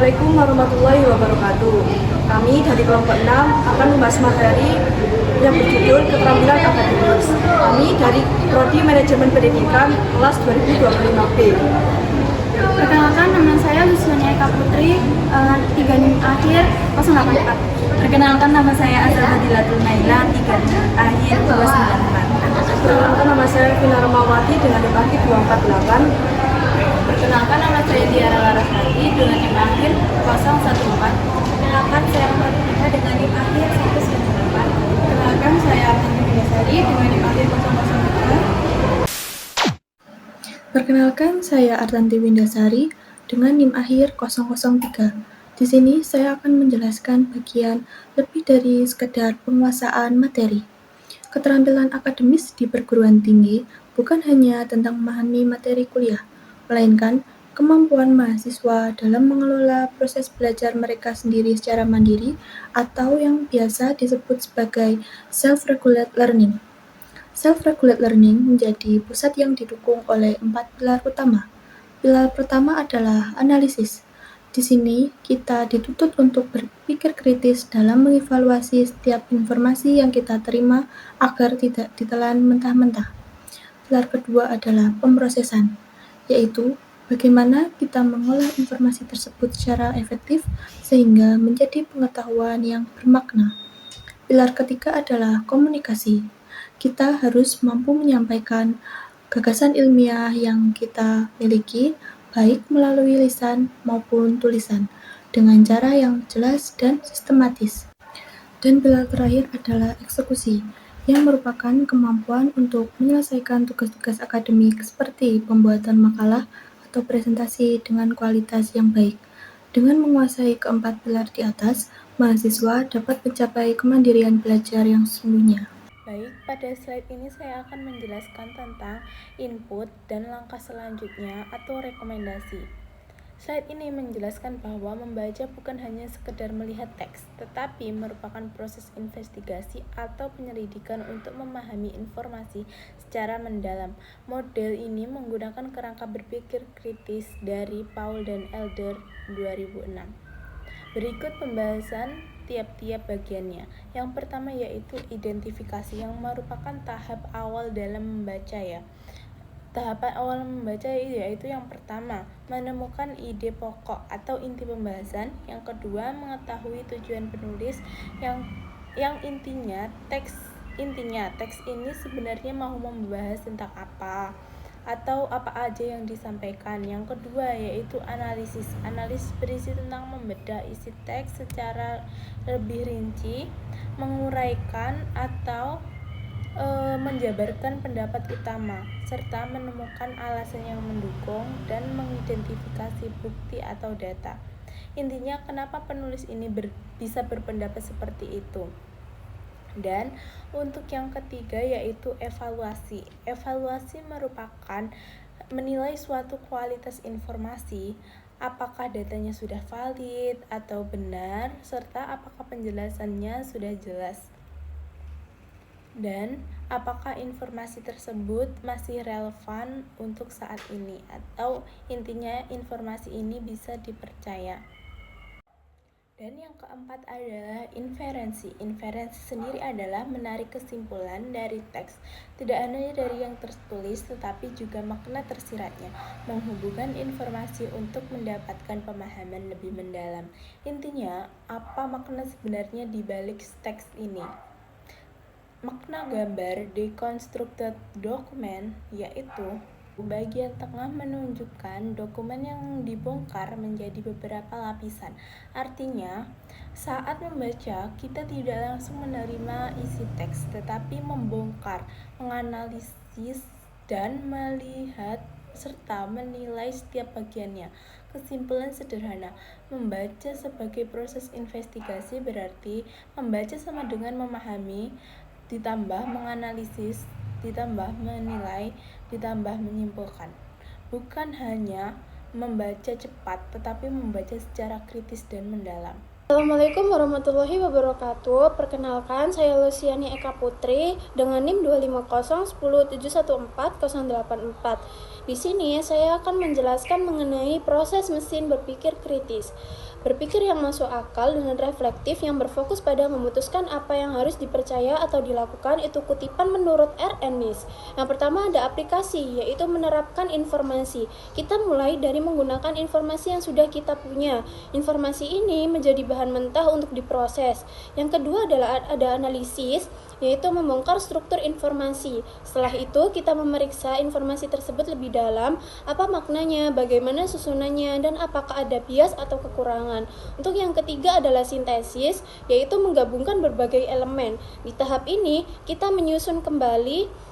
Assalamualaikum warahmatullahi wabarakatuh. Kami dari kelompok 6 akan membahas materi yang berjudul keterampilan akademis. Kami dari Prodi Manajemen Pendidikan kelas 2025B. Perkenalkan, nama saya Luciania Eka Putri, 3 NIM akhir 084. Perkenalkan, nama saya Azal Hadilatul Naila, 3 NIM akhir 294. Perkenalkan, nama saya Vina Ramawati dengan NIM akhir 248. Perkenalkan, nama saya Diara Larasati dengan NIM akhir 014. Perkenalkan, saya Ahmad Tika dengan NIM akhir 198. Perkenalkan, saya Artanti Bidasari dengan NIM akhir 003. Perkenalkan, saya Artanti Windasari dengan NIM akhir 003. Di sini saya akan menjelaskan bagian lebih dari sekedar penguasaan materi. Keterampilan akademis di perguruan tinggi bukan hanya tentang memahami materi kuliah, melainkan kemampuan mahasiswa dalam mengelola proses belajar mereka sendiri secara mandiri atau yang biasa disebut sebagai self-regulate learning. Self-regulate learning menjadi pusat yang didukung oleh 4 pilar utama. Pilar pertama adalah analisis. Di sini, kita dituntut untuk berpikir kritis dalam mengevaluasi setiap informasi yang kita terima agar tidak ditelan mentah-mentah. Pilar kedua adalah pemrosesan, yaitu bagaimana kita mengolah informasi tersebut secara efektif sehingga menjadi pengetahuan yang bermakna. Pilar ketiga adalah komunikasi. Kita harus mampu menyampaikan gagasan ilmiah yang kita miliki, baik melalui lisan maupun tulisan, dengan cara yang jelas dan sistematis. Dan pilar terakhir adalah eksekusi, yang merupakan kemampuan untuk menyelesaikan tugas-tugas akademik seperti pembuatan makalah atau presentasi dengan kualitas yang baik. Dengan menguasai keempat pilar di atas, mahasiswa dapat mencapai kemandirian belajar yang sesungguhnya. Baik, pada slide ini saya akan menjelaskan tentang input dan langkah selanjutnya atau rekomendasi. Slide ini menjelaskan bahwa membaca bukan hanya sekedar melihat teks, tetapi merupakan proses investigasi atau penyelidikan untuk memahami informasi secara mendalam. Model ini menggunakan kerangka berpikir kritis dari Paul dan Elder 2006. Berikut pembahasan tiap-tiap bagiannya. Yang pertama yaitu identifikasi, yang merupakan tahap awal dalam membaca ya. Tahapan awal membaca yaitu yang pertama, menemukan ide pokok atau inti pembahasan. Yang kedua, mengetahui tujuan penulis yang intinya teks ini sebenarnya mau membahas tentang apa atau apa aja yang disampaikan. Yang kedua yaitu analisis berisi tentang membedah isi teks secara lebih rinci, menguraikan atau menjabarkan pendapat utama, serta menemukan alasan yang mendukung dan mengidentifikasi bukti atau data. Intinya kenapa penulis ini bisa berpendapat seperti itu. Dan untuk yang ketiga yaitu evaluasi. Evaluasi merupakan menilai suatu kualitas informasi, apakah datanya sudah valid atau benar, serta apakah penjelasannya sudah jelas. Dan apakah informasi tersebut masih relevan untuk saat ini, atau intinya informasi ini bisa dipercaya. Dan yang keempat adalah inferensi. Inferensi sendiri adalah menarik kesimpulan dari teks, tidak hanya dari yang tertulis tetapi juga makna tersiratnya, menghubungkan informasi untuk mendapatkan pemahaman lebih mendalam. Intinya, apa makna sebenarnya di balik teks ini? Makna gambar deconstructed document yaitu bagian tengah menunjukkan dokumen yang dibongkar menjadi beberapa lapisan. Artinya, saat membaca, kita tidak langsung menerima isi teks, tetapi membongkar, menganalisis, dan melihat serta menilai setiap bagiannya. Kesimpulan sederhana, membaca sebagai proses investigasi berarti membaca sama dengan memahami, ditambah menganalisis, ditambah menilai, ditambah menyimpulkan. Bukan hanya membaca cepat, tetapi membaca secara kritis dan mendalam. Assalamualaikum warahmatullahi wabarakatuh. Perkenalkan, saya Luciania Eka Putri dengan NIM 250 10 714 084. Di sini saya akan menjelaskan mengenai proses mesin berpikir kritis. Berpikir yang masuk akal dengan reflektif yang berfokus pada memutuskan apa yang harus dipercaya atau dilakukan itu kutipan menurut R. Ennis. Yang pertama ada aplikasi, yaitu menerapkan informasi. Kita mulai dari menggunakan informasi yang sudah kita punya. Informasi ini menjadi bahan mentah untuk diproses. Yang kedua adalah ada analisis, yaitu membongkar struktur informasi. Setelah itu kita memeriksa informasi tersebut lebih dalam, apa maknanya, bagaimana susunannya, dan apakah ada bias atau kekurangan. Untuk yang ketiga adalah sintesis, yaitu menggabungkan berbagai elemen. Di tahap ini kita menyusun kembali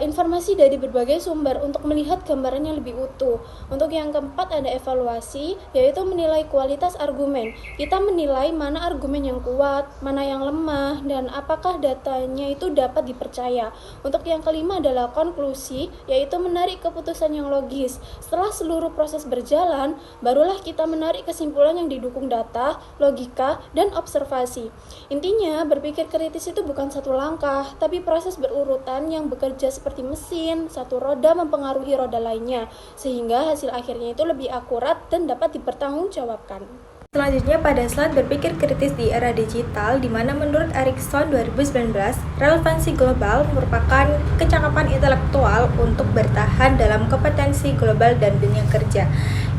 informasi dari berbagai sumber untuk melihat gambaran yang lebih utuh. Untuk yang keempat ada evaluasi, yaitu menilai kualitas argumen. Kita menilai mana argumen yang kuat, mana yang lemah, dan apakah datanya itu dapat dipercaya. Untuk yang kelima adalah konklusi, yaitu menarik keputusan yang logis. Setelah seluruh proses berjalan, barulah kita menarik kesimpulan yang didukung data, logika, dan observasi. Intinya, berpikir kritis itu bukan satu langkah, tapi proses berurutan yang bekerja seperti mesin, satu roda mempengaruhi roda lainnya, sehingga hasil akhirnya itu lebih akurat dan dapat dipertanggungjawabkan. Selanjutnya pada slide berpikir kritis di era digital, di mana menurut Erikson 2019, relevansi global merupakan kecakapan intelektual untuk bertahan dalam kompetensi global dan dunia kerja.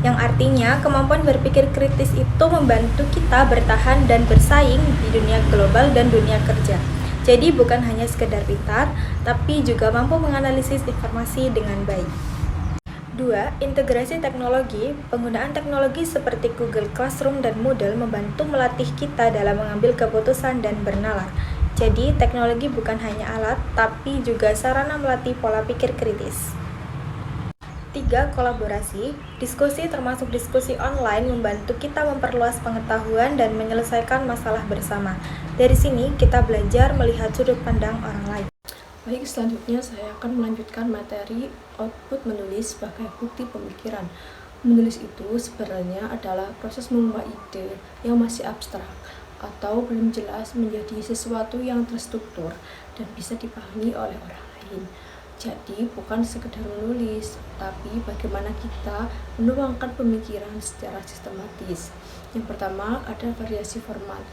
Yang artinya kemampuan berpikir kritis itu membantu kita bertahan dan bersaing di dunia global dan dunia kerja. Jadi bukan hanya sekedar pintar, tapi juga mampu menganalisis informasi dengan baik. 2. Integrasi teknologi. Penggunaan teknologi seperti Google Classroom dan Moodle membantu melatih kita dalam mengambil keputusan dan bernalar. Jadi, teknologi bukan hanya alat, tapi juga sarana melatih pola pikir kritis. 3. Kolaborasi. Diskusi termasuk diskusi online membantu kita memperluas pengetahuan dan menyelesaikan masalah bersama. Dari sini kita belajar melihat sudut pandang orang lain. Baik, selanjutnya saya akan melanjutkan materi output menulis sebagai bukti pemikiran. Menulis itu sebenarnya adalah proses mengubah ide yang masih abstrak atau belum jelas menjadi sesuatu yang terstruktur dan bisa dipahami oleh orang lain. Jadi bukan sekedar menulis, tapi bagaimana kita menuangkan pemikiran secara sistematis. Yang pertama ada variasi format.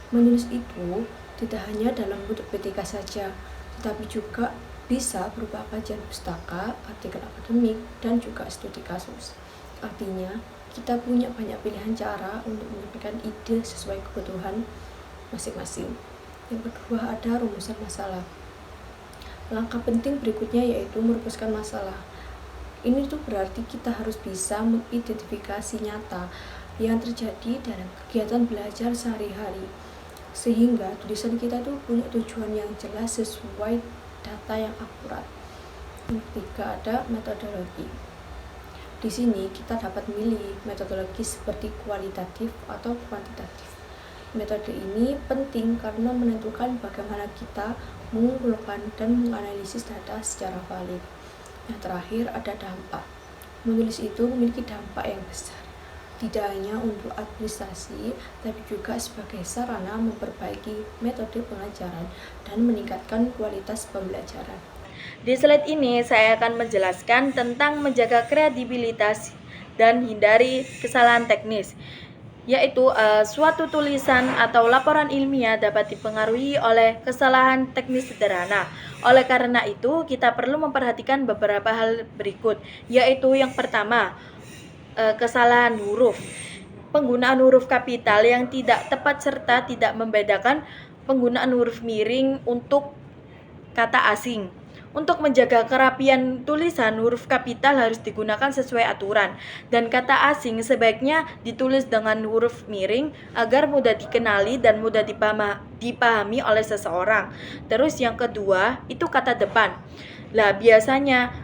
Menulis itu tidak hanya dalam bentuk PTK saja, tetapi juga bisa berupa kajian pustaka, artikel akademik, dan juga studi kasus. Artinya, kita punya banyak pilihan cara untuk menyampaikan ide sesuai kebutuhan masing-masing. Yang kedua ada rumusan masalah. Langkah penting berikutnya yaitu merumuskan masalah. Ini tuh berarti kita harus bisa mengidentifikasi nyata yang terjadi dalam kegiatan belajar sehari-hari, sehingga tulisan kita tuh punya tujuan yang jelas sesuai data yang akurat. Yang ketiga ada metodologi. Di sini kita dapat memilih metodologi seperti kualitatif atau kuantitatif. Metode ini penting karena menentukan bagaimana kita mengumpulkan dan menganalisis data secara valid. Yang terakhir ada dampak. Menulis itu memiliki dampak yang besar, tidak hanya untuk administrasi, tapi juga sebagai sarana memperbaiki metode pengajaran dan meningkatkan kualitas pembelajaran. Di slide ini saya akan menjelaskan tentang menjaga kredibilitas dan hindari kesalahan teknis, yaitu suatu tulisan atau laporan ilmiah dapat dipengaruhi oleh kesalahan teknis sederhana. Oleh karena itu, kita perlu memperhatikan beberapa hal berikut, yaitu yang pertama, kesalahan huruf. Penggunaan huruf kapital yang tidak tepat serta tidak membedakan penggunaan huruf miring untuk kata asing. Untuk menjaga kerapian tulisan, huruf kapital harus digunakan sesuai aturan, dan kata asing sebaiknya ditulis dengan huruf miring agar mudah dikenali dan mudah dipahami oleh seseorang. Terus yang kedua, itu kata depan. Lah biasanya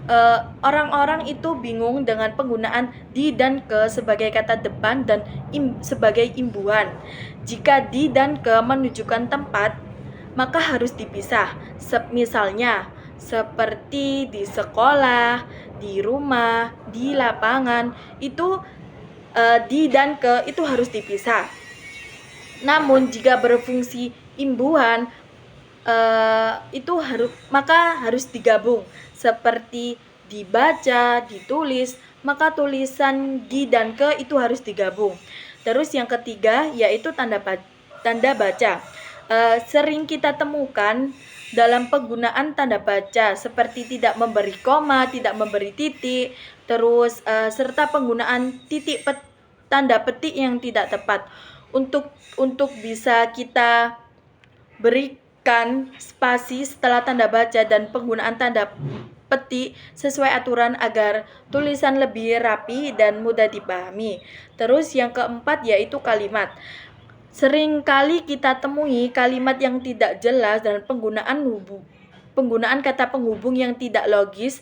orang-orang itu bingung dengan penggunaan di dan ke sebagai kata depan dan sebagai imbuhan. Jika di dan ke menunjukkan tempat, maka harus dipisah. Misalnya seperti di sekolah, di rumah, di lapangan, itu di dan ke itu harus dipisah. Namun jika berfungsi imbuhan, itu maka harus digabung, seperti dibaca, ditulis, maka tulisan gi dan ke itu harus digabung. Terus yang ketiga yaitu tanda baca. Sering kita temukan dalam penggunaan tanda baca seperti tidak memberi koma, tidak memberi titik, terus serta penggunaan tanda petik yang tidak tepat. Untuk bisa kita berikan spasi setelah tanda baca dan penggunaan tanda petik sesuai aturan agar tulisan lebih rapi dan mudah dipahami. Terus yang keempat yaitu kalimat. Sering kali kita temui kalimat yang tidak jelas dan penggunaan kata penghubung yang tidak logis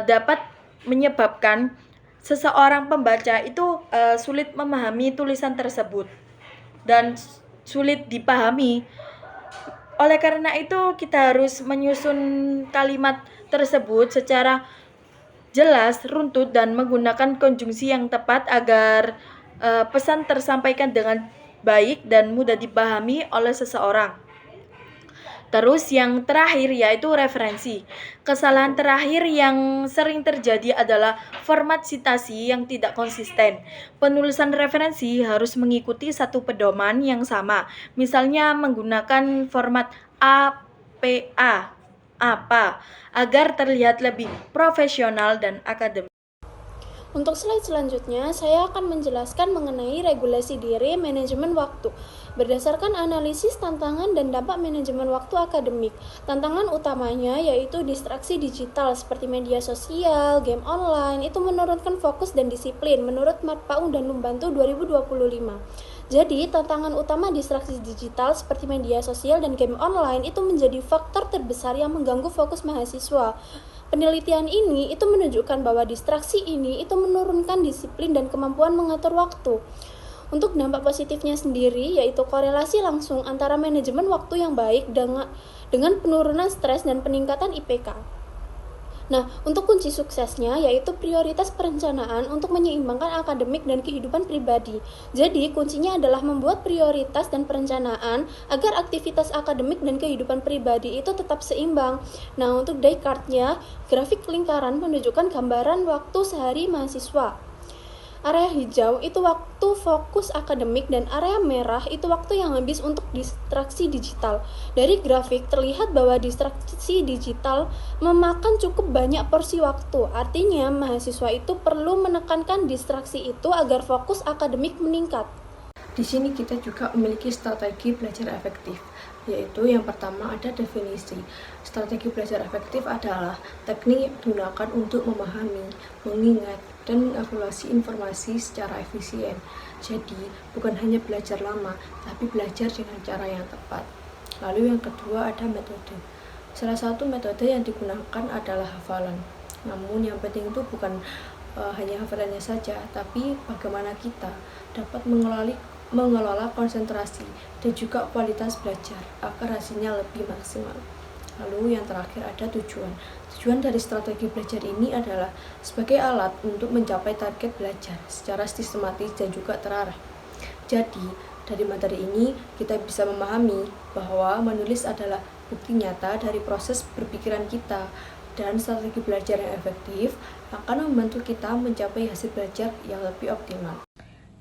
dapat menyebabkan seseorang pembaca itu sulit memahami tulisan tersebut dan sulit dipahami. Oleh karena itu kita harus menyusun kalimat tersebut secara jelas, runtut, dan menggunakan konjungsi yang tepat agar pesan tersampaikan dengan baik dan mudah dipahami oleh seseorang. Terus yang terakhir yaitu referensi. Kesalahan terakhir yang sering terjadi adalah format citasi yang tidak konsisten. Penulisan referensi harus mengikuti satu pedoman yang sama. Misalnya menggunakan format APA, apa, agar terlihat lebih profesional dan akademik. Untuk slide selanjutnya, saya akan menjelaskan mengenai regulasi diri manajemen waktu. Berdasarkan analisis tantangan dan dampak manajemen waktu akademik, tantangan utamanya yaitu distraksi digital seperti media sosial, game online, itu menurunkan fokus dan disiplin menurut Marpaung dan Lumbantu 2025. Jadi, tantangan utama distraksi digital seperti media sosial dan game online itu menjadi faktor terbesar yang mengganggu fokus mahasiswa. Penelitian ini itu menunjukkan bahwa distraksi ini itu menurunkan disiplin dan kemampuan mengatur waktu. Untuk dampak positifnya sendiri yaitu korelasi langsung antara manajemen waktu yang baik dengan penurunan stres dan peningkatan IPK. Nah, untuk kunci suksesnya yaitu prioritas perencanaan untuk menyeimbangkan akademik dan kehidupan pribadi. Jadi, kuncinya adalah membuat prioritas dan perencanaan agar aktivitas akademik dan kehidupan pribadi itu tetap seimbang. Nah, untuk die chart-nya, grafik lingkaran menunjukkan gambaran waktu sehari mahasiswa. Area hijau itu waktu fokus akademik dan area merah itu waktu yang habis untuk distraksi digital. Dari grafik terlihat bahwa distraksi digital memakan cukup banyak porsi waktu. Artinya mahasiswa itu perlu menekankan distraksi itu agar fokus akademik meningkat. Di sini kita juga memiliki strategi belajar efektif, yaitu yang pertama ada definisi. Strategi belajar efektif adalah teknik yang digunakan untuk memahami, mengingat, dan mengevaluasi informasi secara efisien. Jadi, bukan hanya belajar lama, tapi belajar dengan cara yang tepat. Lalu yang kedua ada metode. Salah satu metode yang digunakan adalah hafalan. Namun yang penting itu bukan hanya hafalannya saja, tapi bagaimana kita dapat mengelola konsentrasi dan juga kualitas belajar agar hasilnya lebih maksimal. Lalu yang terakhir ada tujuan. Tujuan dari strategi belajar ini adalah sebagai alat untuk mencapai target belajar secara sistematis dan juga terarah. Jadi, dari materi ini kita bisa memahami bahwa menulis adalah bukti nyata dari proses berpikiran kita, dan strategi belajar yang efektif akan membantu kita mencapai hasil belajar yang lebih optimal.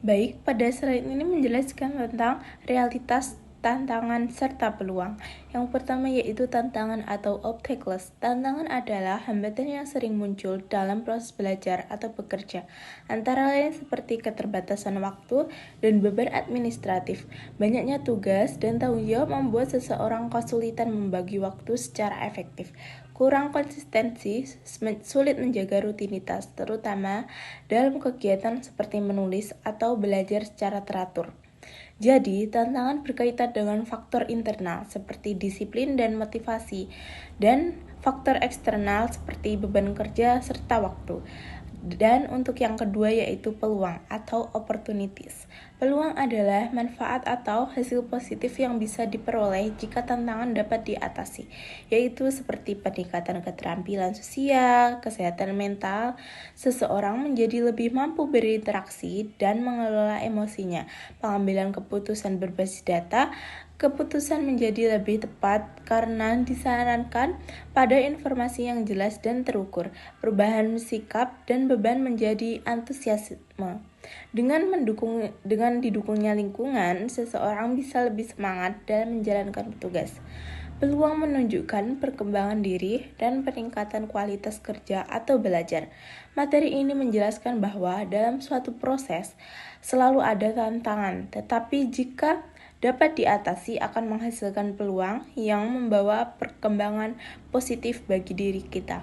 Baik, pada slide ini menjelaskan tentang realitas, tantangan, serta peluang. Yang pertama yaitu tantangan atau obstacles. Tantangan adalah hambatan yang sering muncul dalam proses belajar atau bekerja, antara lain seperti keterbatasan waktu dan beban administratif. Banyaknya tugas dan tanggung jawab membuat seseorang kesulitan membagi waktu secara efektif. Kurang konsistensi, sulit menjaga rutinitas, terutama dalam kegiatan seperti menulis atau belajar secara teratur. Jadi, tantangan berkaitan dengan faktor internal seperti disiplin dan motivasi, dan faktor eksternal seperti beban kerja serta waktu. Dan untuk yang kedua yaitu peluang atau opportunities. Peluang adalah manfaat atau hasil positif yang bisa diperoleh jika tantangan dapat diatasi, yaitu seperti peningkatan keterampilan sosial, kesehatan mental, seseorang menjadi lebih mampu berinteraksi dan mengelola emosinya, pengambilan keputusan berbasis data, Keputusan menjadi lebih tepat karena disarankan pada informasi yang jelas dan terukur, perubahan sikap dan beban menjadi antusiasme. Dengan didukungnya lingkungan, seseorang bisa lebih semangat dalam menjalankan tugas. Peluang menunjukkan perkembangan diri dan peningkatan kualitas kerja atau belajar. Materi ini menjelaskan bahwa dalam suatu proses selalu ada tantangan, tetapi jika dapat diatasi akan menghasilkan peluang yang membawa perkembangan positif bagi diri kita.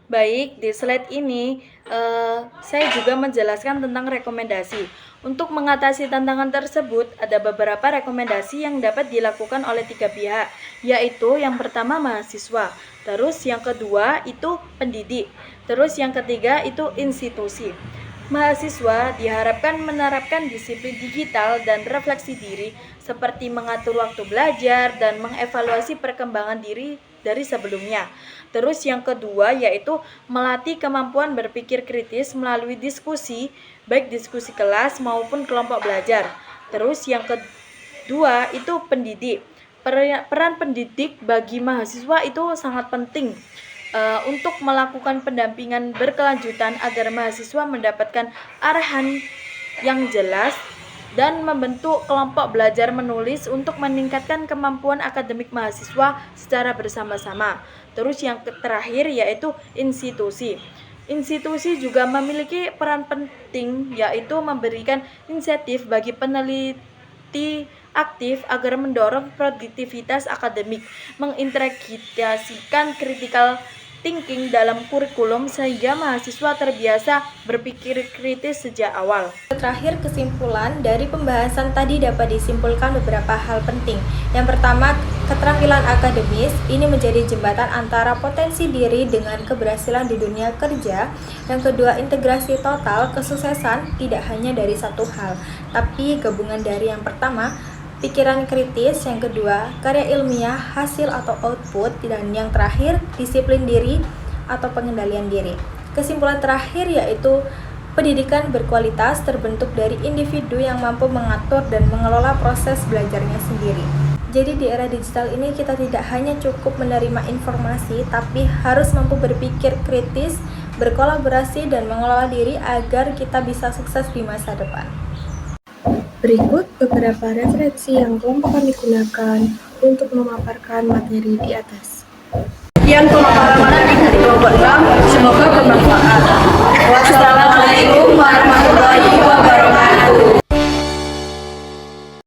Baik, di slide ini saya juga menjelaskan tentang rekomendasi. Untuk mengatasi tantangan tersebut, ada beberapa rekomendasi yang dapat dilakukan oleh 3 pihak, yaitu yang pertama mahasiswa, terus yang kedua itu pendidik, terus yang ketiga itu institusi. Mahasiswa diharapkan menerapkan disiplin digital dan refleksi diri seperti mengatur waktu belajar dan mengevaluasi perkembangan diri dari sebelumnya. Terus yang kedua yaitu melatih kemampuan berpikir kritis melalui diskusi, baik diskusi kelas maupun kelompok belajar. Terus yang kedua itu pendidik. Peran pendidik bagi mahasiswa itu sangat penting untuk melakukan pendampingan berkelanjutan agar mahasiswa mendapatkan arahan yang jelas dan membentuk kelompok belajar menulis untuk meningkatkan kemampuan akademik mahasiswa secara bersama-sama. Terus yang terakhir yaitu institusi. Institusi juga memiliki peran penting yaitu memberikan insentif bagi peneliti aktif agar mendorong produktivitas akademik, mengintegrasikan critical thinking dalam kurikulum sehingga mahasiswa terbiasa berpikir kritis sejak awal. Terakhir, kesimpulan dari pembahasan tadi dapat disimpulkan beberapa hal penting. Yang pertama, keterampilan akademis ini menjadi jembatan antara potensi diri dengan keberhasilan di dunia kerja. Yang kedua, integrasi total kesuksesan tidak hanya dari satu hal, tapi gabungan dari yang pertama, pikiran kritis, yang kedua, karya ilmiah, hasil atau output, dan yang terakhir, disiplin diri atau pengendalian diri. Kesimpulan terakhir yaitu pendidikan berkualitas terbentuk dari individu yang mampu mengatur dan mengelola proses belajarnya sendiri. Jadi di era digital ini kita tidak hanya cukup menerima informasi, tapi harus mampu berpikir kritis, berkolaborasi, dan mengelola diri agar kita bisa sukses di masa depan. Berikut beberapa referensi yang kelompok kami gunakan untuk memaparkan materi di atas. Sekian pemaparan dari kelompok 6, semoga bermanfaat. Wassalamualaikum warahmatullahi wabarakatuh.